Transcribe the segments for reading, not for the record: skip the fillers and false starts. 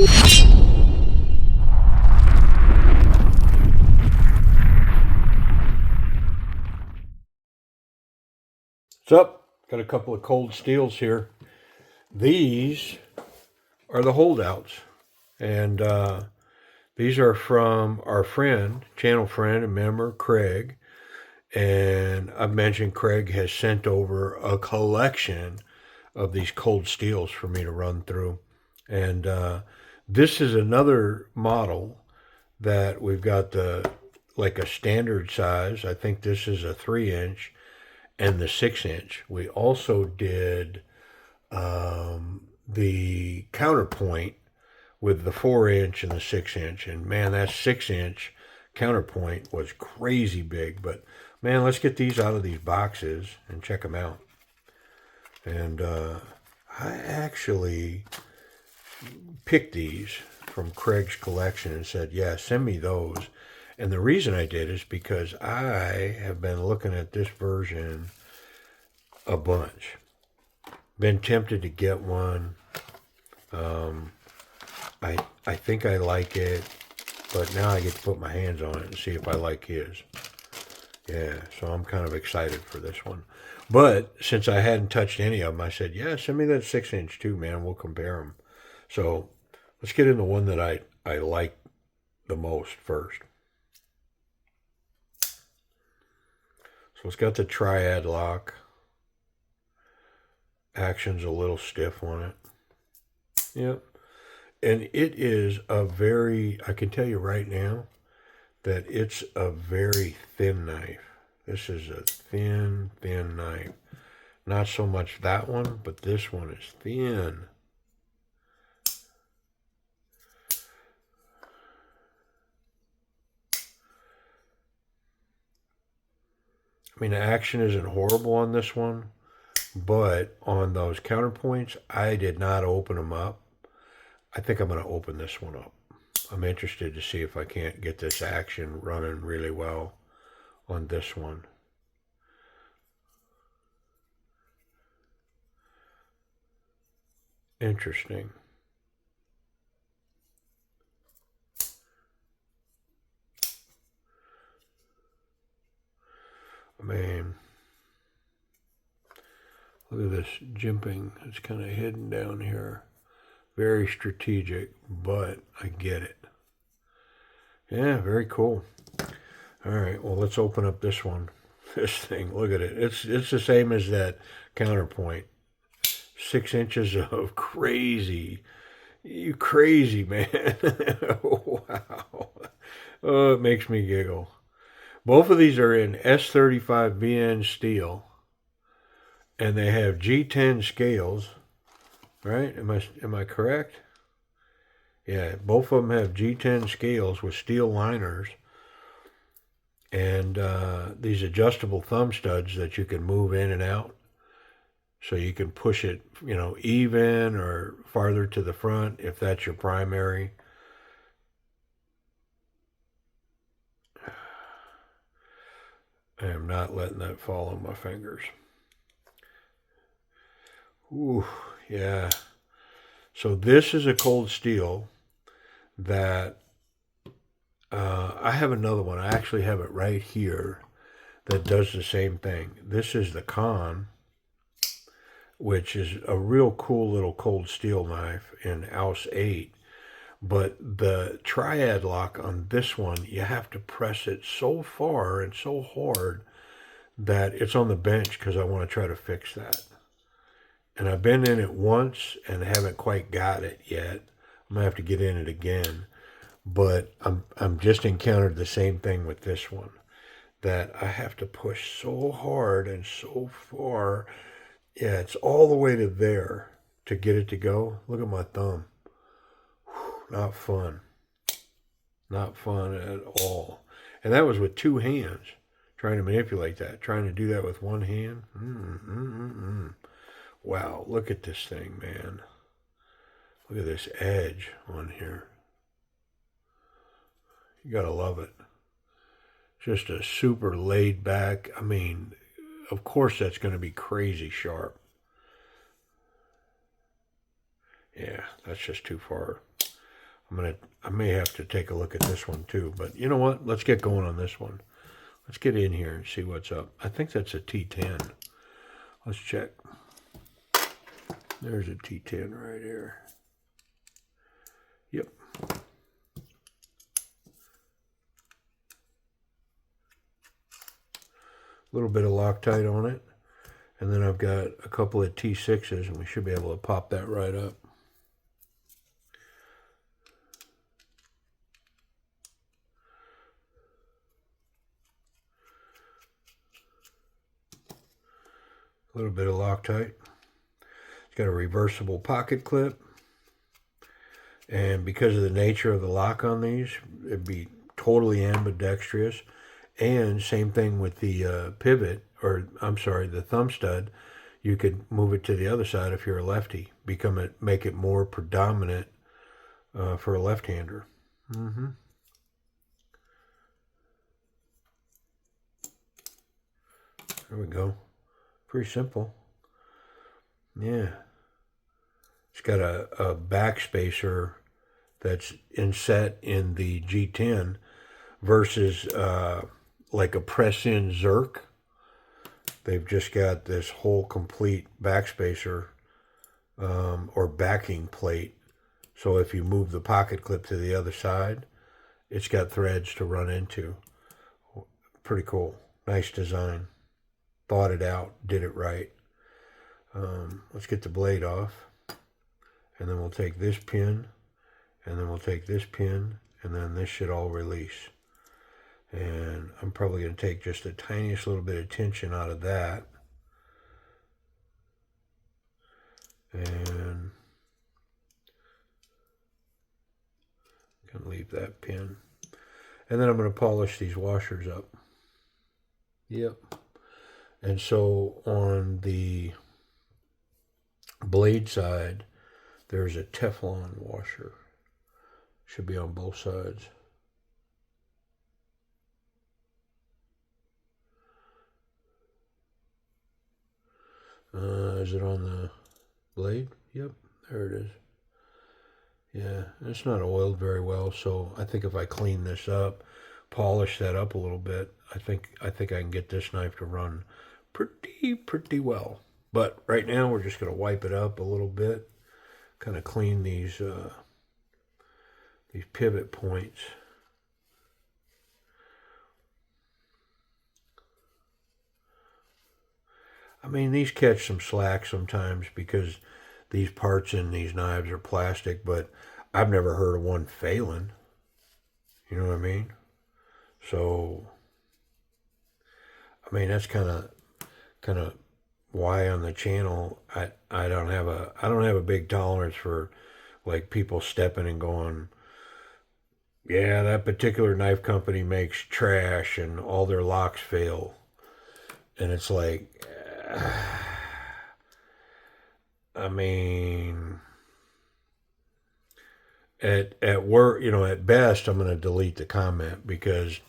What's up? Got a couple of cold steels here. These are the holdouts. And these are from our friend, channel friend and member, Craig. And I've mentioned Craig has sent over a collection of these cold steels for me to run through. And this is another model that we've got like a standard size. I think this is a 3-inch and the 6-inch. We also did the counterpoint with the 4-inch and the 6-inch. And man, that 6-inch counterpoint was crazy big. But man, let's get these out of these boxes and check them out. And I actually picked these from Craig's collection and said, yeah, send me those. And the reason I did is because I have been looking at this version a bunch. Been tempted to get one. I think I like it, but now I get to put my hands on it and see if I like his. Yeah, so I'm kind of excited for this one. But since I hadn't touched any of them, I said, yeah, send me that 6-inch too, man. We'll compare them. So let's get into one that I like the most first. So it's got the triad lock. Action's a little stiff on it. Yep. And it is I can tell you right now that it's a very thin knife. This is a thin knife. Not so much that one, but this one is thin. I mean, the action isn't horrible on this one, but on those counterpoints, I did not open them up. I think I'm going to open this one up. I'm interested to see if I can't get this action running really well on this one. Interesting. I mean, look at this jimping. It's kind of hidden down here. Very strategic, but I get it. Yeah, very cool. All right, well, let's open up this one. This thing, look at it. It's the same as that counterpoint. 6 inches of crazy. You crazy, man. Wow. Oh, it makes me giggle. Both of these are in S35 VN steel, and they have G10 scales. Right? Am I correct? Yeah, both of them have G10 scales with steel liners, and these adjustable thumb studs that you can move in and out, so you can push it, even or farther to the front if that's your primary. I am not letting that fall on my fingers. Ooh, yeah. So this is a cold steel that I have another one. I actually have it right here that does the same thing. This is the Con, which is a real cool little cold steel knife in Aus 8. But the triad lock on this one, you have to press it so far and so hard that it's on the bench because I want to try to fix that. And I've been in it once and haven't quite got it yet. I'm going to have to get in it again. But I'm just encountered the same thing with this one, that I have to push so hard and so far. Yeah, it's all the way to there to get it to go. Look at my thumb. Whew, not fun. Not fun at all. And that was with 2 hands, trying to manipulate that. Trying to do that with 1 hand. Wow, look at this thing, man. Look at this edge on here. You gotta love it. Just a super laid back. I mean, of course that's going to be crazy sharp. Yeah, that's just too far. I may have to take a look at this one too, but you know what? Let's get going on this one. Let's get in here and see what's up. I think that's a T10. Let's check. There's a T10 right here. Yep. A little bit of Loctite on it. And then I've got a couple of T6s, and we should be able to pop that right up. A little bit of Loctite. It's got a reversible pocket clip. And because of the nature of the lock on these, it'd be totally ambidextrous. And same thing with the pivot, or I'm sorry, the thumb stud. You could move it to the other side if you're a lefty. Make it more predominant for a left-hander. There we go. Pretty simple. Yeah. It's got a back spacer that's inset in the G10 versus like a press-in Zerk. They've just got this whole complete back spacer or backing plate. So if you move the pocket clip to the other side, it's got threads to run into. Pretty cool. Nice design. Thought it out, did it right. Let's get the blade off, and then we'll take this pin, and then we'll take this pin, and then this should all release. And I'm probably going to take just the tiniest little bit of tension out of that. And I'm going to leave that pin. And then I'm going to polish these washers up. Yep. And so on the blade side, there's a Teflon washer. Should be on both sides. Is it on the blade? Yep, there it is. Yeah, it's not oiled very well, so I think if I clean this up, polish that up a little bit, I think I can get this knife to run pretty well. But right now we're just going to wipe it up a little bit, kind of clean these pivot points. I mean, these catch some slack sometimes because these parts in these knives are plastic, but I've never heard of one failing. You know what I mean? So, I mean, that's kind of why on the channel I don't have a big tolerance for like people stepping and going, yeah, that particular knife company makes trash and all their locks fail. And it's like, I mean, at work, you know, at best, I'm going to delete the comment because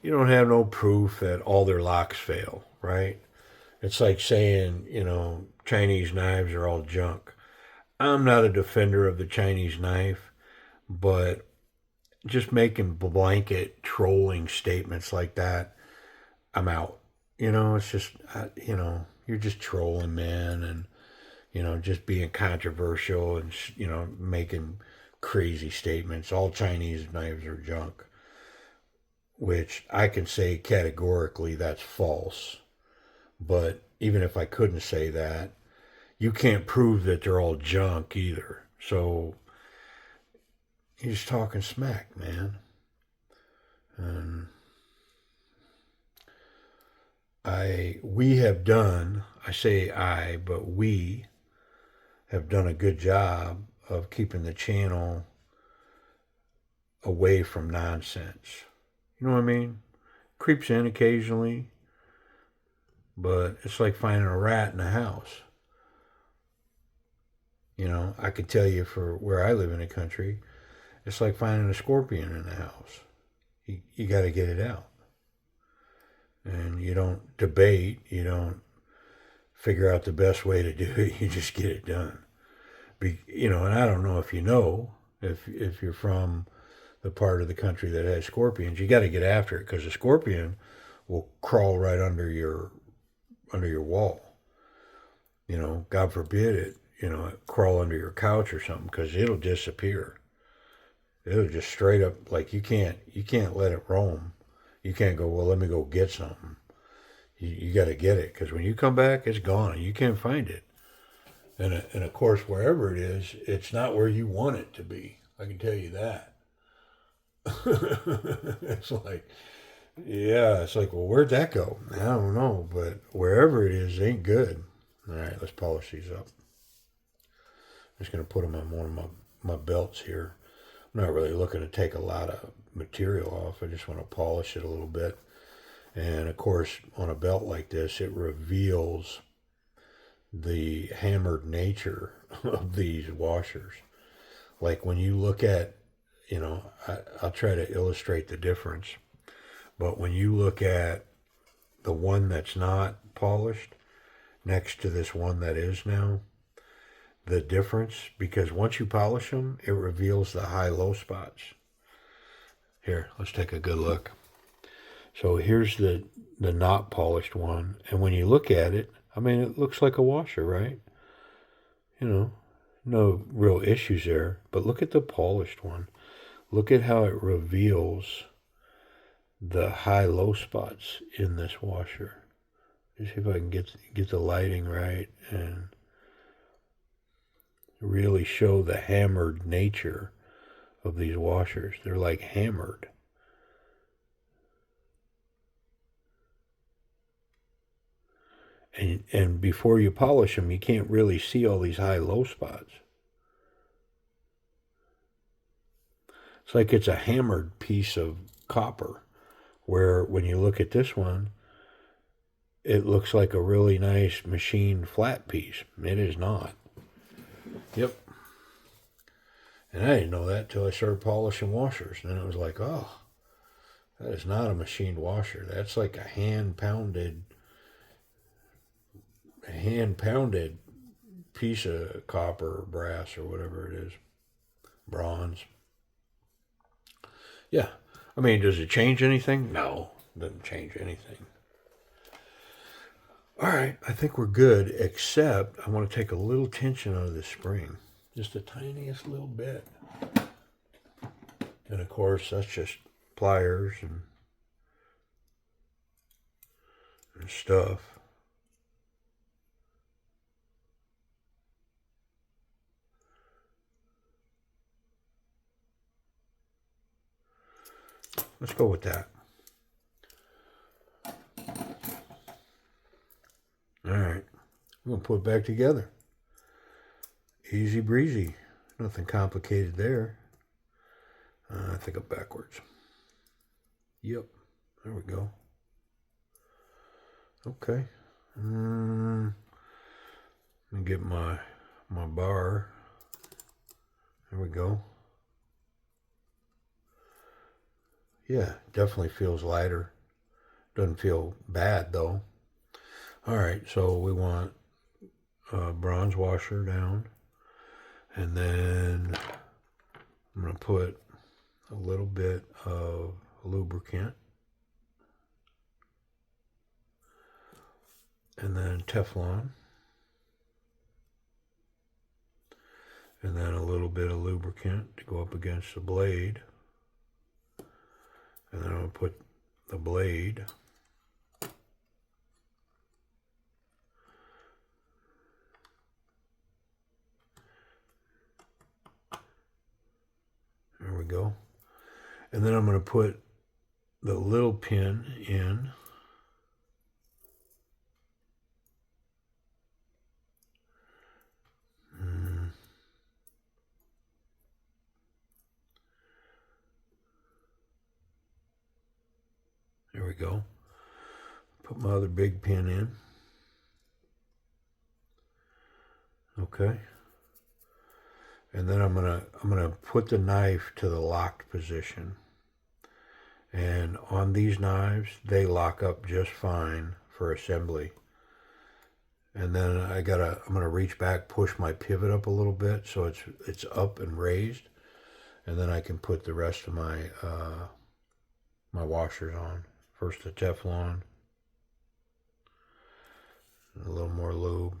you don't have no proof that all their locks fail, right? It's like saying, you know, Chinese knives are all junk. I'm not a defender of the Chinese knife, but just making blanket trolling statements like that, I'm out. You know, it's just, you know, you're just trolling, man, and, you know, just being controversial and, you know, making crazy statements. All Chinese knives are junk, which I can say categorically that's false. But even if I couldn't say that, you can't prove that they're all junk either. So he's talking smack, man. And we have done, I say I, but we have done a good job of keeping the channel away from nonsense. You know what I mean? Creeps in occasionally, but it's like finding a rat in a house. You know, I could tell you for where I live in the country, it's like finding a scorpion in the house. You got to get it out. And you don't debate, you don't figure out the best way to do it, you just get it done. You know, and I don't know if you know, If you're from the part of the country that has scorpions, you got to get after it because the scorpion will crawl right under your wall. You know, God forbid it. You know, crawl under your couch or something because it'll disappear. It'll just straight up like you can't let it roam. You can't go, well, let me go get something. You got to get it because when you come back, it's gone. You can't find it. And of course, wherever it is, it's not where you want it to be. I can tell you that. It's like, yeah, it's like, well, where'd that go? I don't know, but wherever it is, it ain't good. All right, let's polish these up. I'm just going to put them on one of my belts here. I'm not really looking to take a lot of material off. I just want to polish it a little bit. And of course, on a belt like this, it reveals the hammered nature of these washers. Like when you look at, you know, I'll try to illustrate the difference. But when you look at the one that's not polished next to this one that is now, the difference, because once you polish them, it reveals the high-low spots. Here, let's take a good look. So here's the not polished one. And when you look at it, I mean, it looks like a washer, right? You know, no real issues there. But look at the polished one. Look at how it reveals the high-low spots in this washer. Let's see if I can get the lighting right and really show the hammered nature of these washers. They're like hammered. And before you polish them, you can't really see all these high-low spots. It's like it's a hammered piece of copper, where when you look at this one, it looks like a really nice machined flat piece. It is not. Yep. And I didn't know that till I started polishing washers. And then it was like, oh, that is not a machined washer. That's like a hand-pounded piece of copper or brass or whatever it is. Bronze. Yeah. I mean, does it change anything? No, it doesn't change anything. All right, I think we're good, except I want to take a little tension out of this spring. Just the tiniest little bit. And of course, that's just pliers and stuff. Let's go with that. All right, we're going to put it back together. Easy breezy. Nothing complicated there. I think I'm backwards. Yep, there we go. Okay. Let me get my bar. There we go. Yeah, definitely feels lighter. Doesn't feel bad though. All right, so we want a bronze washer down. And then I'm going to put a little bit of lubricant. And then Teflon. And then a little bit of lubricant to go up against the blade. And then I'm going to put the blade there we go. And then I'm going to put the little pin in. There we go. Put my other big pin in. Okay. And then I'm gonna put the knife to the locked position. And on these knives, they lock up just fine for assembly. And then I'm gonna reach back, push my pivot up a little bit so it's up and raised. and then I can put the rest of my my washers on. First the Teflon, a little more lube,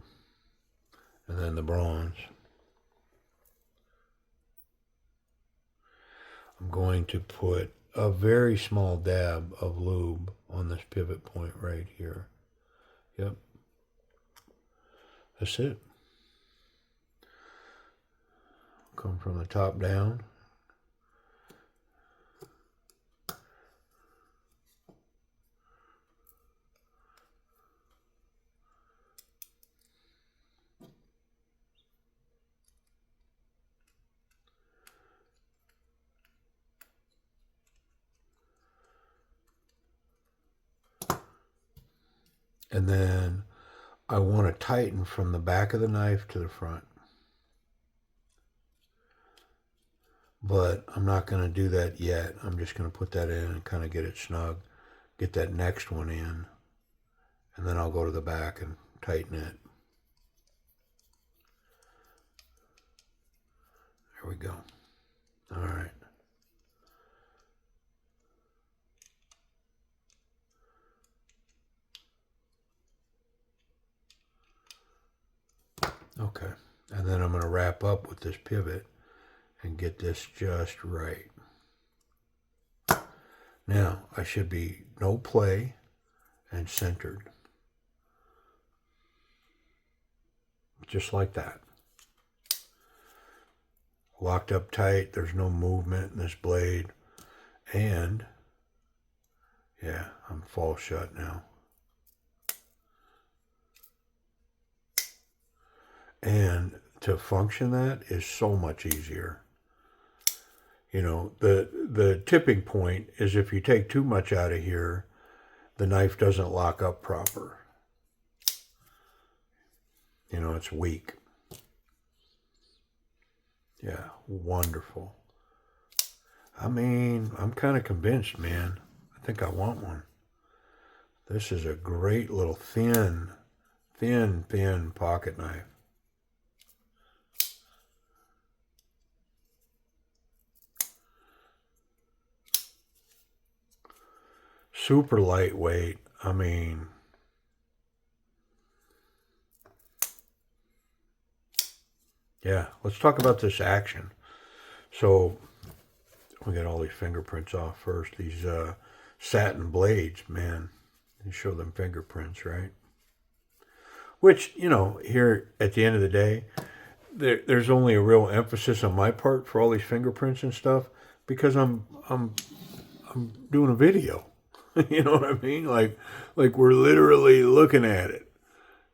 and then the bronze. I'm going to put a very small dab of lube on this pivot point right here. Yep. That's it. Come from the top down. And then I want to tighten from the back of the knife to the front. But I'm not going to do that yet. I'm just going to put that in and kind of get it snug. Get that next one in. And then I'll go to the back and tighten it. There we go. All right. Okay, and then I'm going to wrap up with this pivot and get this just right. Now, I should be no play and centered. Just like that. Locked up tight, there's no movement in this blade. And, yeah, I'm fall shut now. And to function that is so much easier. You know, the tipping point is if you take too much out of here, the knife doesn't lock up proper. You know, it's weak. Yeah, wonderful. I mean, I'm kind of convinced, man. I think I want one. This is a great little thin pocket knife. Super lightweight. I mean, yeah, let's talk about this action. So we get all these fingerprints off first. These satin blades, man, you show them fingerprints, right? Which, you know, here at the end of the day, there's only a real emphasis on my part for all these fingerprints and stuff because I'm doing a video. You know what I mean? Like we're literally looking at it.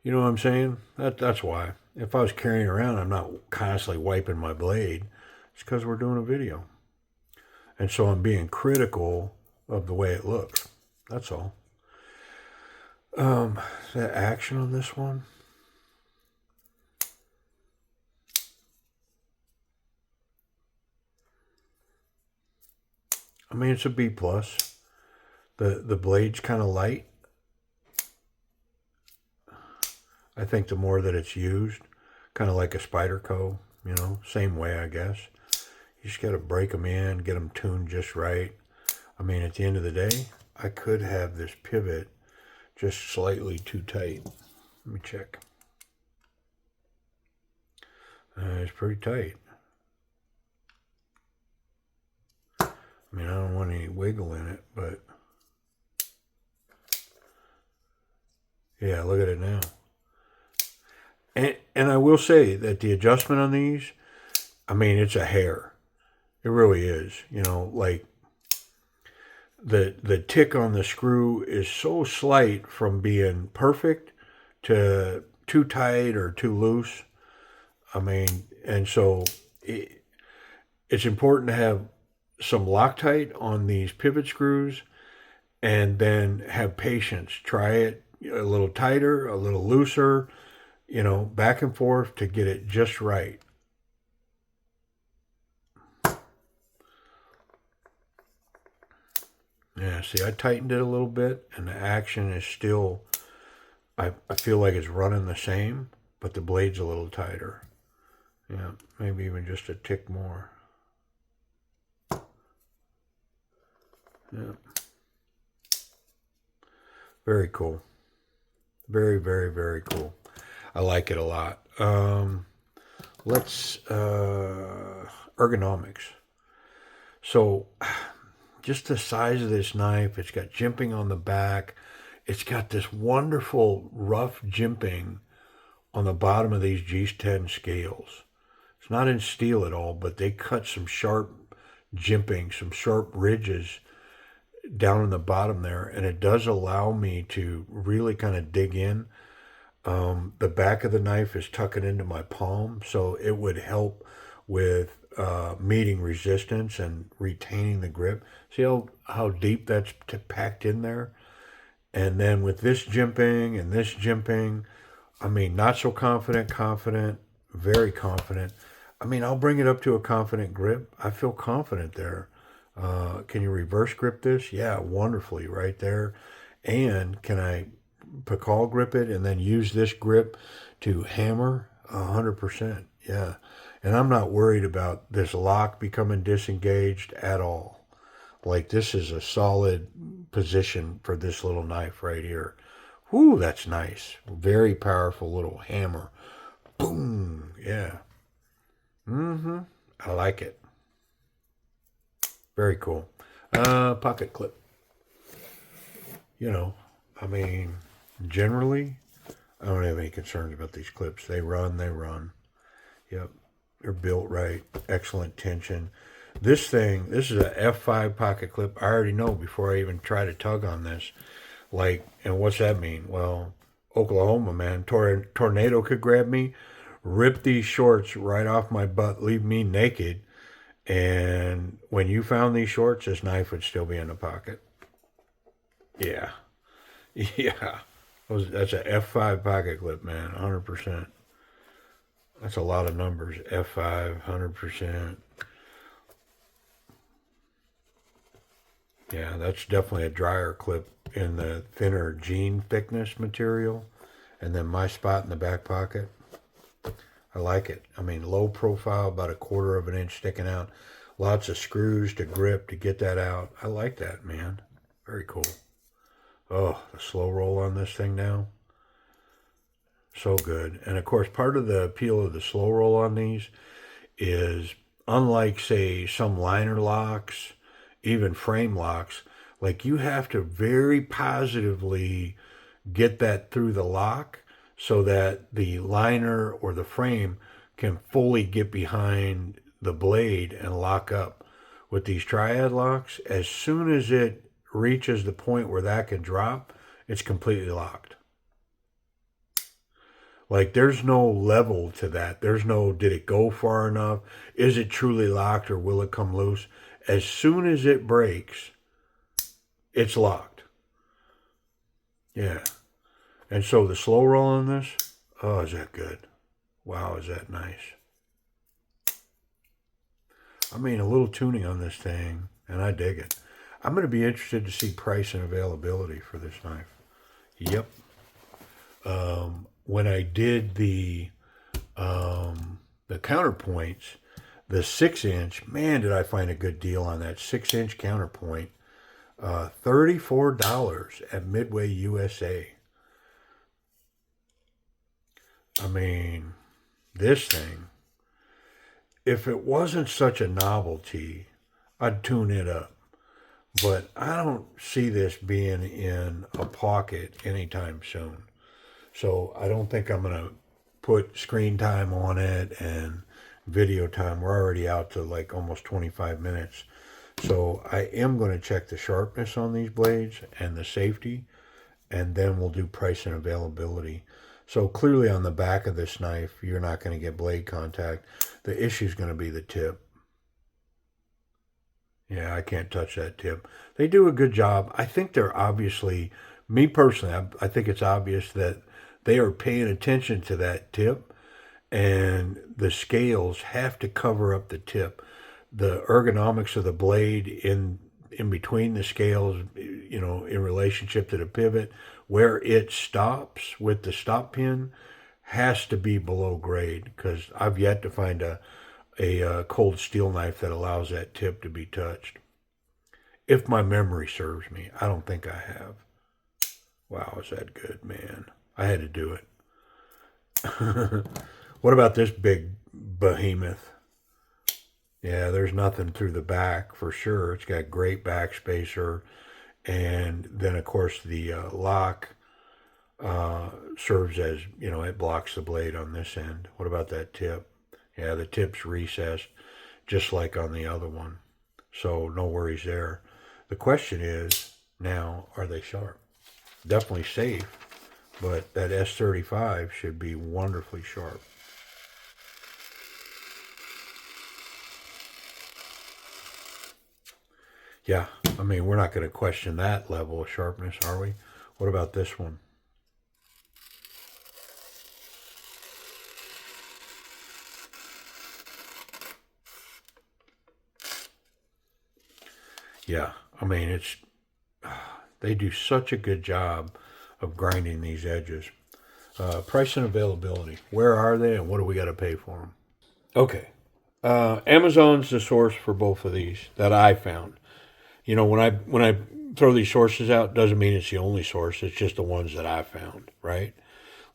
You know what I'm saying? That's why. If I was carrying around, I'm not constantly wiping my blade. It's because we're doing a video. And so I'm being critical of the way it looks. That's all. The action on this one. I mean, it's a B plus. The blade's kind of light. I think the more that it's used, kind of like a spyderco, you know, same way, I guess. You just got to break them in, get them tuned just right. I mean, at the end of the day, I could have this pivot just slightly too tight. Let me check. It's pretty tight. I mean, I don't want any wiggle in it, but yeah, look at it now. And I will say that the adjustment on these, I mean, it's a hair. It really is. You know, like the tick on the screw is so slight from being perfect to too tight or too loose. I mean, and so it's important to have some Loctite on these pivot screws and then have patience. Try it a little tighter, a little looser, you know, back and forth to get it just right. Yeah, see, I tightened it a little bit, and the action is still, I feel like it's running the same, but the blade's a little tighter. Yeah, maybe even just a tick more. Yeah. Very cool. Very, very, very cool. I like it a lot. Let's ergonomics. So, just the size of this knife. It's got jimping on the back. It's got this wonderful rough jimping on the bottom of these G10 scales. It's not in steel at all, but they cut some sharp jimping, some sharp ridges down in the bottom there, and it does allow me to really kind of dig in. The back of the knife is tucking into my palm, so it would help with meeting resistance and retaining the grip. See how deep that's packed in there? And then with this jimping and this jimping, I mean, not so confident, confident, very confident. I mean, I'll bring it up to a confident grip. I feel confident there. Can you reverse grip this? Yeah, wonderfully right there. And can I Pakal grip it and then use this grip to hammer? 100%. Yeah. And I'm not worried about this lock becoming disengaged at all. Like, this is a solid position for this little knife right here. Whoo, that's nice. Very powerful little hammer. Boom. Yeah. Mm-hmm. I like it. Very cool. Pocket clip. You know, I mean, generally, I don't have any concerns about these clips. They run, they run. Yep. They're built right. Excellent tension. This is a F5 pocket clip. I already know before I even try to tug on this. Like, and what's that mean? Well, Oklahoma, man, tornado could grab me, rip these shorts right off my butt, leave me naked. And when you found these shorts, this knife would still be in the pocket. Yeah. Yeah. That's a F5 pocket clip, man. 100%. That's a lot of numbers. F5, 100%. Yeah, that's definitely a dryer clip in the thinner jean thickness material. And then my spot in the back pocket. I like it. I mean, low profile, about 1/4 of an inch sticking out. Lots of screws to grip to get that out. I like that, man. Very cool. Oh, the slow roll on this thing now. So good. And of course, part of the appeal of the slow roll on these is, unlike, say, some liner locks, even frame locks, like, you have to very positively get that through the lock so that the liner or the frame can fully get behind the blade and lock up. With these triad locks, as soon as it reaches the point where that can drop, it's completely locked. Like, there's no level to that. There's no, did it go far enough? Is it truly locked or will it come loose? As soon as it breaks, it's locked. Yeah. And so the slow roll on this, oh, is that good? Wow, is that nice? I mean, a little tuning on this thing, and I dig it. I'm going to be interested to see price and availability for this knife. Yep. When I did the counterpoints, the 6-inch, man, did I find a good deal on that 6-inch counterpoint. $34 at Midway USA. I mean, this thing, if it wasn't such a novelty, I'd tune it up. But I don't see this being in a pocket anytime soon. So I don't think I'm going to put screen time on it and video time. We're already out to like almost 25 minutes. So I am going to check the sharpness on these blades and the safety, and then we'll do price and availability. So clearly on the back of this knife, you're not going to get blade contact. The issue is going to be the tip. Yeah, I can't touch that tip. They do a good job. I think they're obviously, me personally, I think it's obvious that they are paying attention to that tip, and the scales have to cover up the tip. The ergonomics of the blade in between the scales, you know, in relationship to the pivot, where it stops with the stop pin, has to be below grade, because I've yet to find a cold steel knife that allows that tip to be touched. if my memory serves me. I don't think I have. Wow, is that good, man? I had to do it. What about this big behemoth? Yeah, there's nothing through the back for sure. It's got great back spacer. And then, of course, the lock serves as, it blocks the blade on this end. What about that tip? Yeah, the tip's recessed, just like on the other one. So no worries there. The question is, now, are they sharp? Definitely safe, but that S35 should be wonderfully sharp. Yeah, I mean, we're not going to question that level of sharpness, are we? What about this one? Yeah, I mean, they do such a good job of grinding these edges. Price and availability. Where are they, and what do we got to pay for them? Okay, Amazon's the source for both of these that I found. When I throw these sources out, doesn't mean it's the only source. It's just the ones that I found, right?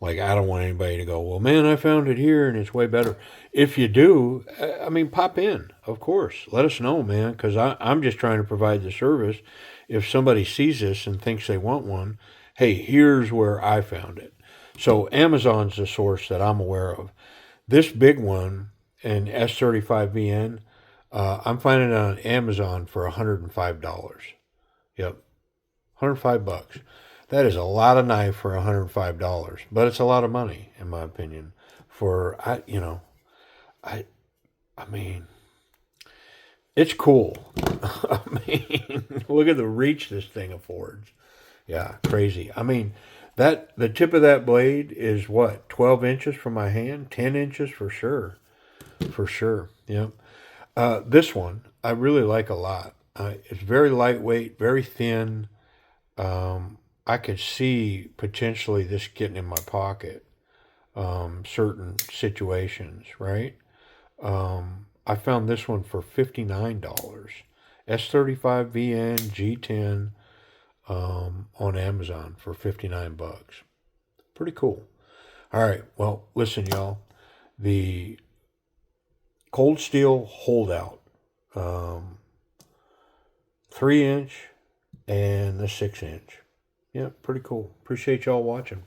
Like, I don't want anybody to go, well, man, I found it here and it's way better. If you do, I mean, pop in, of course. Let us know, man, because I'm just trying to provide the service. If somebody sees this and thinks they want one, hey, here's where I found it. So Amazon's the source that I'm aware of. This big one, an S35VN, I'm finding it on Amazon for $105. Yep, $105. That is a lot of knife for $105, but it's a lot of money in my opinion. I I mean, it's cool. I mean, look at the reach this thing affords. Yeah, crazy. I mean, the tip of that blade is what, 12 inches from my hand, 10 inches for sure, for sure. Yep. This one I really like a lot. It's very lightweight, very thin. I could see potentially this getting in my pocket, certain situations, right? I found this one for $59. S35VN G10 on Amazon for 59 bucks. Pretty cool. All right. Well, listen, y'all. The coldsteel Holdout, 3 inch and the 6 inch. Yeah, pretty cool. Appreciate y'all watching.